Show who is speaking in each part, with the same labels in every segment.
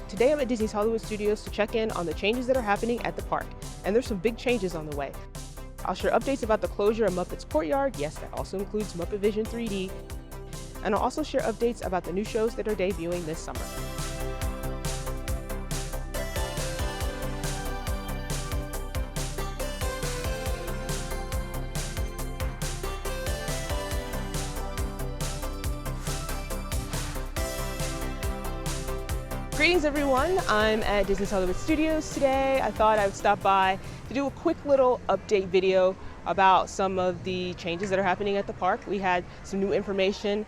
Speaker 1: Today I'm at Disney's Hollywood Studios to check in on the changes that are happening at the park, and there's some big changes on the way. I'll share updates about the closure of Muppet's Courtyard, yes, that also includes Muppet Vision 3D, and I'll also share updates about the new shows that are debuting this summer. Greetings everyone, I'm at Disney's Hollywood Studios today. I thought I would stop by to do a quick little update video about some of the changes that are happening at the park. We had some new information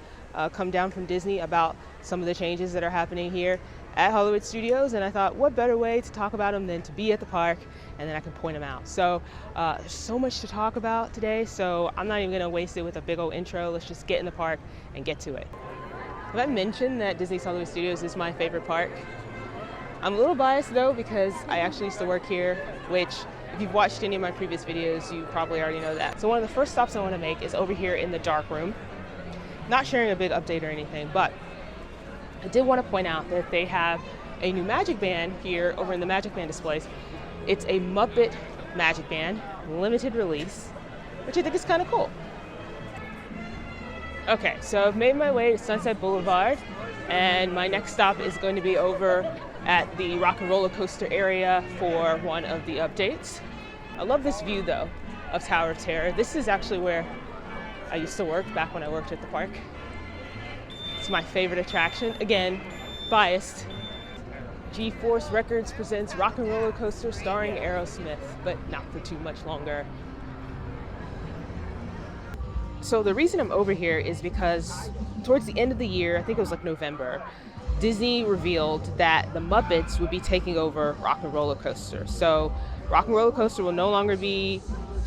Speaker 1: come down from Disney about some of the changes that are happening here at Hollywood Studios, and I thought what better way to talk about them than to be at the park and then I can point them out. So there's so much to talk about today, so I'm not even going to waste it with a big old intro. Let's just get in the park and get to it. Have I mentioned that Disney's Hollywood Studios is my favorite park? I'm a little biased though because I actually used to work here, which if you've watched any of my previous videos, you probably already know that. So one of the first stops I want to make is over here in the dark room. Not sharing a big update or anything, but I did want to point out that they have a new Magic Band here over in the Magic Band displays. It's a Muppet Magic Band, limited release, which I think is kind of cool. Okay, so I've made my way to Sunset Boulevard, and my next stop is going to be over at the Rock and Roller Coaster area for one of the updates. I love this view though of Tower of Terror. This is actually where I used to work back when I worked at the park. It's my favorite attraction. Again, biased. G-Force Records presents Rock and Roller Coaster starring Aerosmith, but not for too much longer. So the reason I'm over here is because towards the end of the year, I think it was like November, Disney revealed that the Muppets would be taking over Rock and Roller Coaster. So Rock and Roller Coaster will no longer be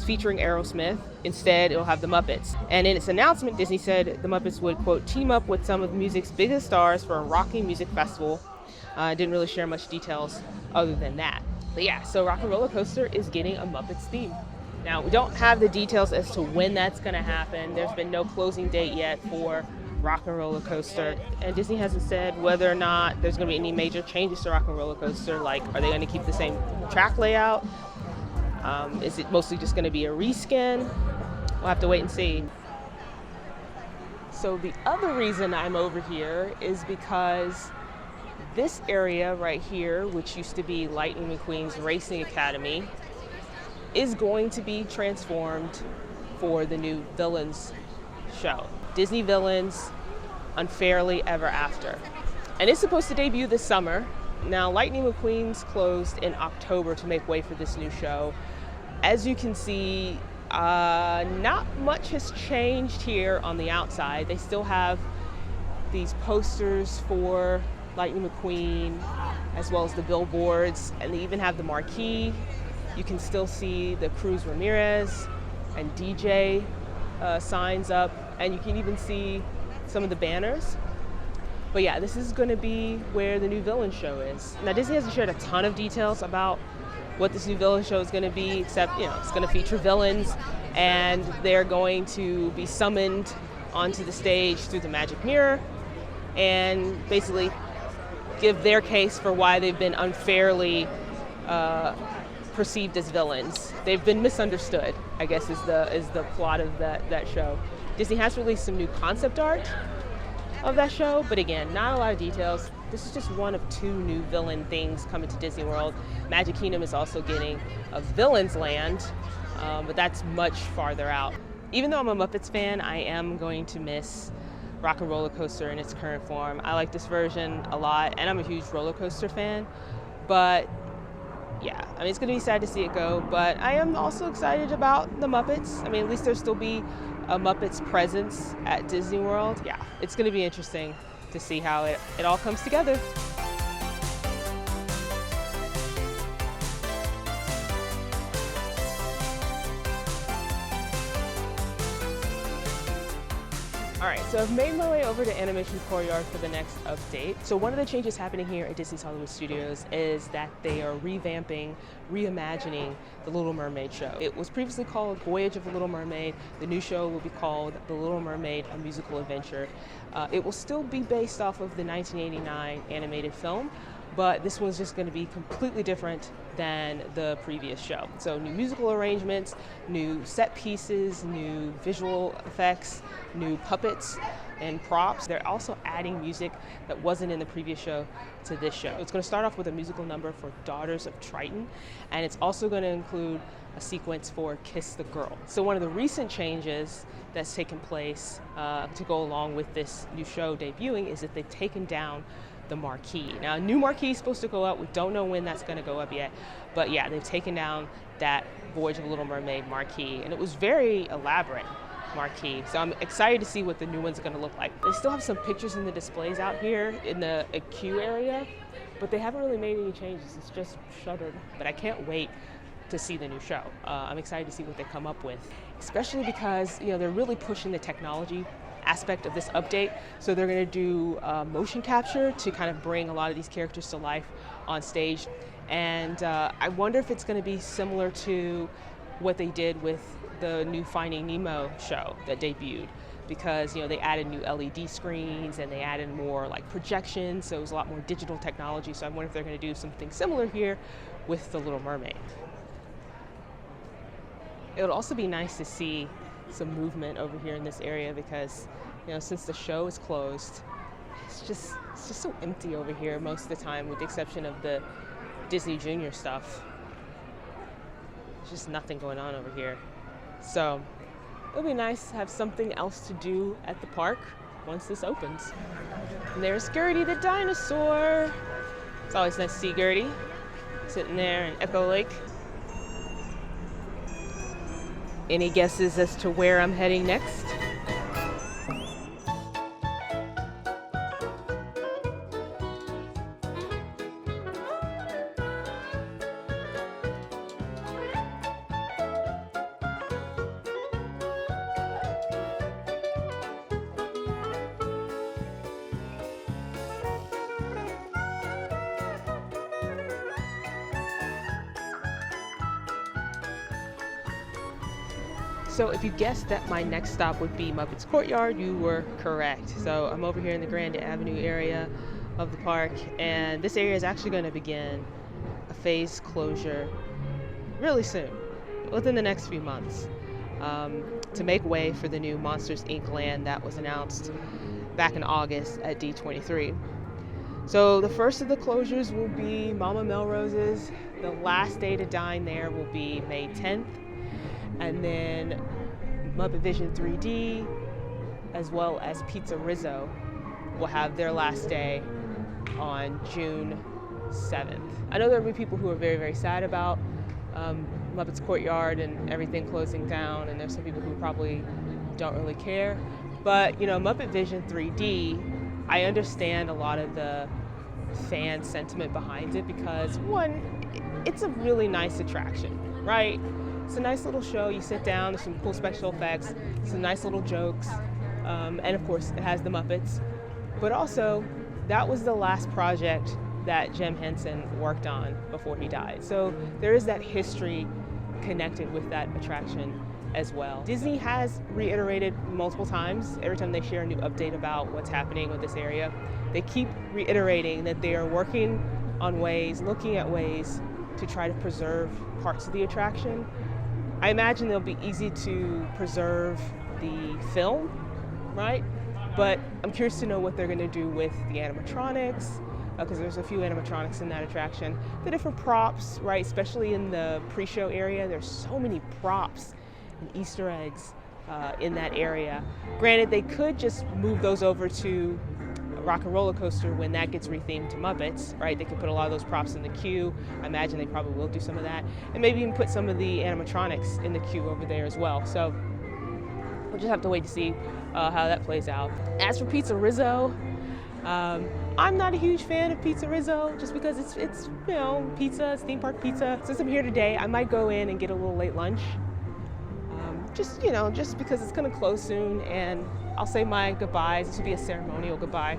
Speaker 1: featuring Aerosmith. Instead, it'll have the Muppets. And in its announcement, Disney said the Muppets would, quote, team up with some of music's biggest stars for a rocking music festival. Didn't really share much details other than that. But yeah, so Rock and Roller Coaster is getting a Muppets theme. Now, we don't have the details as to when that's going to happen. There's been no closing date yet for Rock and Roller Coaster, and Disney hasn't said whether or not there's going to be any major changes to Rock and Roller Coaster. Like, are they going to keep the same track layout? Is it mostly just going to be a reskin? We'll have to wait and see. So the other reason I'm over here is because this area right here, which used to be Lightning McQueen's Racing Academy, is going to be transformed for the new Villains show. Disney Villains Unfairly Ever After. And it's supposed to debut this summer. Now, Lightning McQueen's closed in October to make way for this new show. As you can see, not much has changed here on the outside. They still have these posters for Lightning McQueen, as well as the billboards, and they even have the marquee. You can still see the Cruz Ramirez and DJ signs up, and you can even see some of the banners. But yeah, this is going to be where the new villain show is. Now, Disney hasn't shared a ton of details about what this new villain show is going to be, except, you know, it's going to feature villains, and they're going to be summoned onto the stage through the magic mirror and basically give their case for why they've been unfairly perceived as villains. They've been misunderstood, I guess is the plot of that show. Disney has released some new concept art of that show, but again, not a lot of details. This is just one of two new villain things coming to Disney World. Magic Kingdom is also getting a Villains Land, but that's much farther out. Even though I'm a Muppets fan, I am going to miss Rock and Roller Coaster in its current form. I like this version a lot, and I'm a huge roller coaster fan, but yeah, I mean, it's gonna be sad to see it go, but I am also excited about the Muppets. I mean, at least there'll still be a Muppets presence at Disney World. Yeah, it's gonna be interesting to see how it all comes together. All right, so I've made my way over to Animation Courtyard for the next update. So one of the changes happening here at Disney's Hollywood Studios is that they are reimagining the Little Mermaid show. It was previously called Voyage of the Little Mermaid. The new show will be called The Little Mermaid, A Musical Adventure. It will still be based off of the 1989 animated film, but this one's just going to be completely different than the previous show. So new musical arrangements, new set pieces, new visual effects, new puppets and props. They're also adding music that wasn't in the previous show to this show. It's going to start off with a musical number for Daughters of Triton, and it's also going to include a sequence for Kiss the Girl. So one of the recent changes that's taken place to go along with this new show debuting is that they've taken down the marquee. Now, a new marquee is supposed to go up. We don't know when that's going to go up yet, but yeah, they've taken down that Voyage of Little Mermaid marquee, and it was very elaborate marquee. So I'm excited to see what the new one's going to look like. They still have some pictures in the displays out here in the queue area, but they haven't really made any changes. It's just shuttered, but I can't wait to see the new show. I'm excited to see what they come up with, especially because they're really pushing the technology aspect of this update. So they're going to do motion capture to kind of bring a lot of these characters to life on stage. And I wonder if it's going to be similar to what they did with the new Finding Nemo show that debuted, because they added new LED screens and they added more like projections, so it was a lot more digital technology. So I wonder if they're going to do something similar here with the Little Mermaid. It would also be nice to see some movement over here in this area, because since the show is closed, it's just so empty over here most of the time, with the exception of the Disney Junior stuff. There's just nothing going on over here. So it would be nice to have something else to do at the park once this opens. And there's Gertie the dinosaur. It's always nice to see Gertie sitting there in Echo Lake. Any guesses as to where I'm heading next? So if you guessed that my next stop would be Muppet's Courtyard, you were correct. So I'm over here in the Grand Avenue area of the park, and this area is actually going to begin a phased closure really soon, within the next few months, to make way for the new Monsters, Inc. land that was announced back in August at D23. So the first of the closures will be Mama Melrose's. The last day to dine there will be May 10th. And then Muppet Vision 3D, as well as PizzeRizzo, will have their last day on June 7th. I know there will be people who are very, very sad about Muppet's Courtyard and everything closing down, and there's some people who probably don't really care. But Muppet Vision 3D, I understand a lot of the fan sentiment behind it, because one, it's a really nice attraction, right? It's a nice little show. You sit down, there's some cool special effects, some nice little jokes, and of course it has the Muppets. But also, that was the last project that Jim Henson worked on before he died. So there is that history connected with that attraction as well. Disney has reiterated multiple times, every time they share a new update about what's happening with this area, they keep reiterating that they are working on ways, looking at ways to try to preserve parts of the attraction. I imagine it'll be easy to preserve the film, right? But I'm curious to know what they're going to do with the animatronics, because there's a few animatronics in that attraction. The different props, right? Especially in the pre-show area, there's so many props and Easter eggs in that area. Granted, they could just move those over to Rock and Roller Coaster when that gets rethemed to Muppets, right? They could put a lot of those props in the queue. I imagine they probably will do some of that. And maybe even put some of the animatronics in the queue over there as well. So we'll just have to wait to see how that plays out. As for PizzeRizzo, I'm not a huge fan of PizzeRizzo, just because it's pizza, it's theme park pizza. Since I'm here today, I might go in and get a little late lunch. Just because it's gonna close soon, and I'll say my goodbyes. This will be a ceremonial goodbye,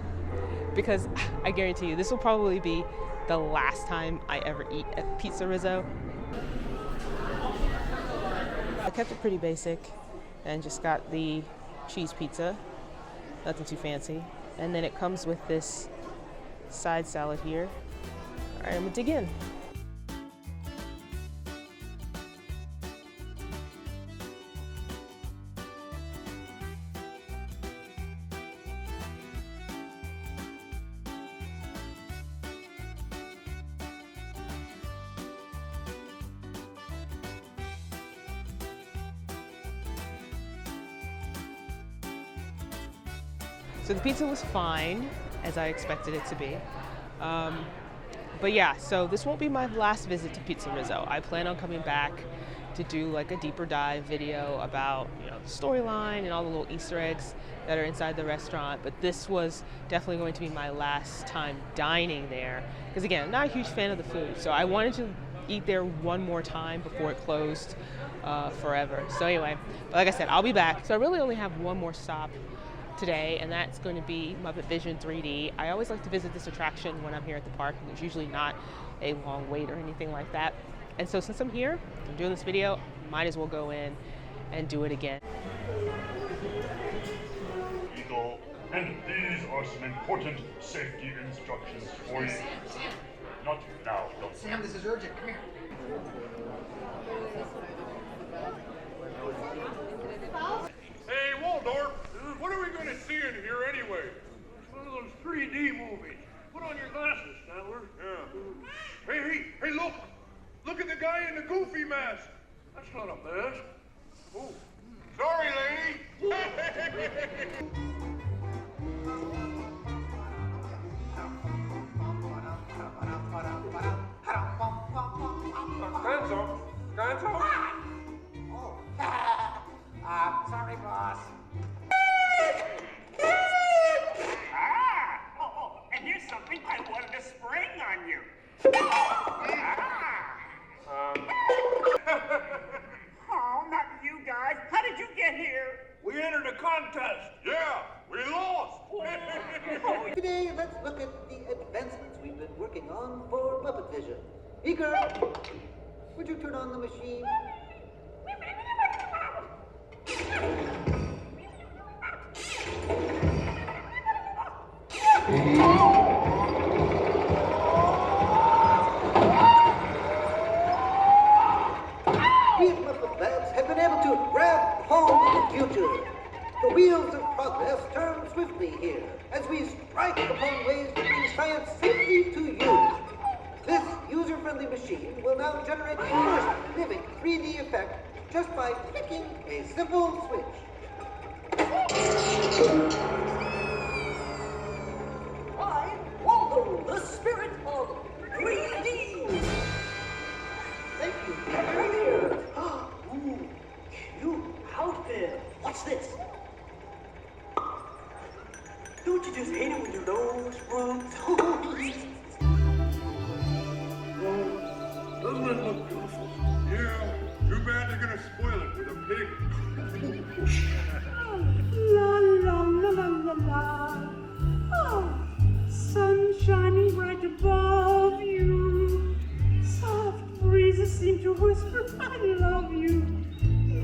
Speaker 1: because I guarantee you this will probably be the last time I ever eat at PizzeRizzo. I kept it pretty basic and just got the cheese pizza, nothing too fancy. And then it comes with this side salad here, All right, I'm gonna dig in. So the pizza was fine, as I expected it to be. But yeah, so this won't be my last visit to PizzeRizzo. I plan on coming back to do like a deeper dive video about, you know, the storyline and all the little Easter eggs that are inside the restaurant. But this was definitely going to be my last time dining there. Because again, I'm not a huge fan of the food. So I wanted to eat there one more time before it closed forever. So anyway, but like I said, I'll be back. So I really only have one more stop today, and that's going to be Muppet Vision 3D. I always like to visit this attraction when I'm here at the park, and there's usually not a long wait or anything like that. And so since I'm here, I'm doing this video, might as well go in and do it again.
Speaker 2: Eagle, and these are some important safety instructions for you.
Speaker 3: Sam.
Speaker 2: Not now, don't.
Speaker 3: Sam, this is urgent. Come here.
Speaker 2: Hey, Waldorf, what are we going to see in here anyway?
Speaker 4: It's one of those 3D movies. Put on your glasses, Statler.
Speaker 2: Yeah. Hey, look! Look at the guy in the goofy mask!
Speaker 4: That's not a mask.
Speaker 2: Oh, sorry, lady!
Speaker 3: Sorry, boss.
Speaker 5: And here's something I wanted to spring on you. Oh, not you guys. How did you get here?
Speaker 4: We entered a contest.
Speaker 2: Yeah, we lost!
Speaker 6: Today, let's look at the advancements we've been working on for Muppet Vision. Eager, would you turn on the machine? We at Muppet Labs have been able to grab hold of the future. The wheels of progress turn swiftly here as we strike upon ways to bring science safely to you. This user-friendly machine will now generate the first living 3D effect just by flicking a simple switch.
Speaker 7: I, Waldo, the spirit of 3D.
Speaker 6: Thank you.
Speaker 7: Ooh, cute outfit. What's this? Don't you just hate it when your nose runs?
Speaker 4: Doesn't it look beautiful?
Speaker 2: Yeah, too bad they're gonna spoil it with a pig.
Speaker 8: La la la la la la. Oh, sun shining right above you. Soft breezes seem to whisper, I love you.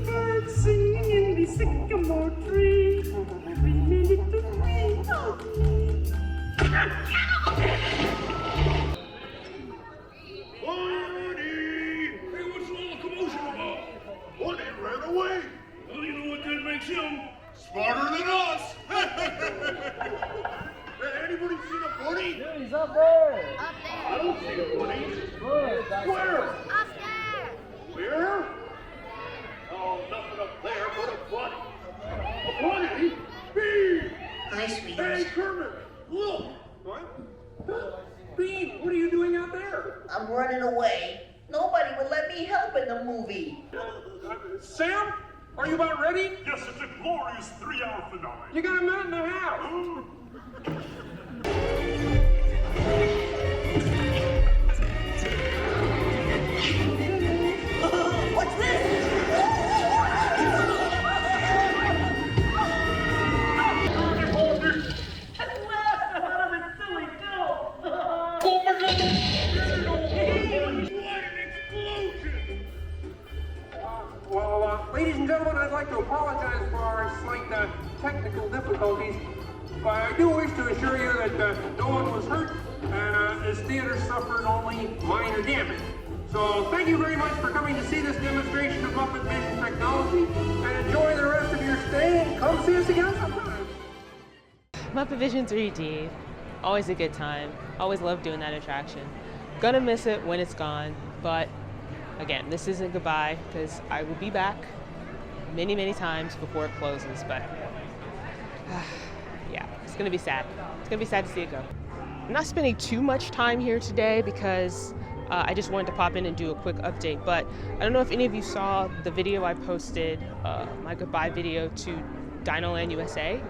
Speaker 8: Birds singing in the sycamore tree. Every minute to think of me.
Speaker 2: Woody!
Speaker 4: Hey, what's all the commotion about?
Speaker 2: Woody ran away!
Speaker 4: Well, you know what that makes him?
Speaker 2: Smarter than us! Anybody seen a bunny?
Speaker 9: Dude, he's up there.
Speaker 5: Up
Speaker 2: I don't see a bunny.
Speaker 9: Look,
Speaker 2: Where?
Speaker 5: Up there.
Speaker 2: Where? Oh, nothing up there but a bunny. A bunny? Bean!
Speaker 3: Hi, sweetie.
Speaker 2: Hey, Kermit! Look! What?
Speaker 3: Bean, what are you doing out there? I'm running away. Nobody would let me help in the movie.
Speaker 4: Sam, are you about ready?
Speaker 2: Yes, it's a glorious 3-hour finale.
Speaker 4: You got a minute and a half.
Speaker 7: What's this?
Speaker 4: Ladies and gentlemen, I'd like to apologize for our slight technical difficulties. I do wish to assure you that no one was hurt and this theater suffered only minor damage. So thank you very much for coming to see this demonstration of Muppet Vision technology, and enjoy the rest of your stay, and come see us again sometime.
Speaker 1: Muppet Vision 3D, always a good time. Always love doing that attraction. Gonna miss it when it's gone, but again, this isn't goodbye because I will be back many, many times before it closes, but yeah, it's gonna be sad. It's gonna be sad to see it go. I'm not spending too much time here today because I just wanted to pop in and do a quick update, but I don't know if any of you saw the video I posted, my goodbye video to Dinoland USA.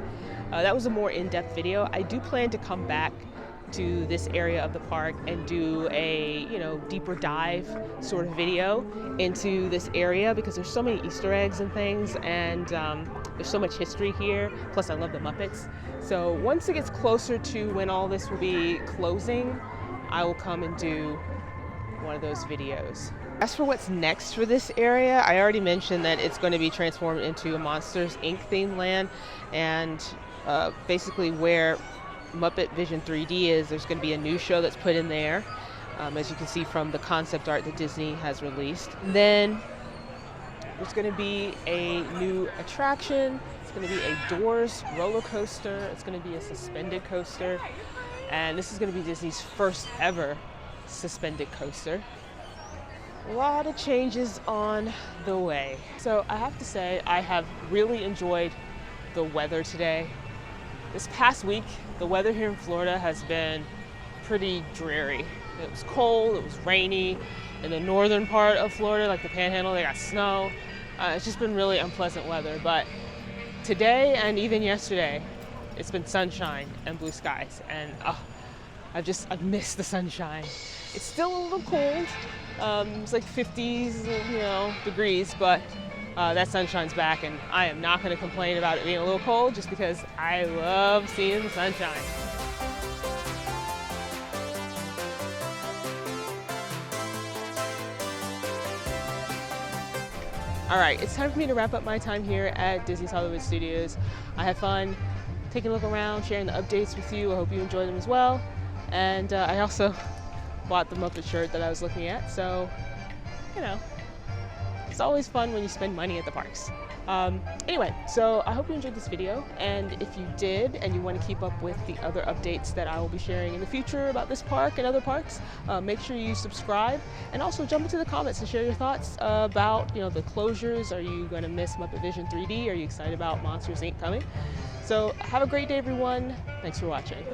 Speaker 1: That was a more in-depth video. I do plan to come back to this area of the park and do a, deeper dive sort of video into this area because there's so many Easter eggs and things, and there's so much history here. Plus I love the Muppets. So once it gets closer to when all this will be closing, I will come and do one of those videos. As for what's next for this area, I already mentioned that it's going to be transformed into a Monsters Inc. themed land, and basically where Muppet Vision 3D is, there's going to be a new show that's put in there, as you can see from the concept art that Disney has released. And then there's going to be a new attraction. It's going to be a Doors roller coaster. It's going to be a suspended coaster, and this is going to be Disney's first ever suspended coaster. A lot of changes on the way. So I have to say I have really enjoyed the weather today. This past week, the weather here in Florida has been pretty dreary. It was cold, it was rainy. In the northern part of Florida, like the Panhandle, they got snow. It's just been really unpleasant weather. But today and even yesterday, it's been sunshine and blue skies. And I've missed the sunshine. It's still a little cold. It's like 50s, degrees, but that sunshine's back, and I am not going to complain about it being a little cold just because I love seeing the sunshine. All right, it's time for me to wrap up my time here at Disney's Hollywood Studios. I had fun taking a look around, sharing the updates with you. I hope you enjoyed them as well. And I also bought the Muppet shirt that I was looking at, so, it's always fun when you spend money at the parks. Anyway, so I hope you enjoyed this video, and if you did and you want to keep up with the other updates that I will be sharing in the future about this park and other parks, make sure you subscribe, and also jump into the comments and share your thoughts about the closures. Are you going to miss Muppet Vision 3D? Are you excited about Monsters Inc. coming? So have a great day, everyone. Thanks for watching.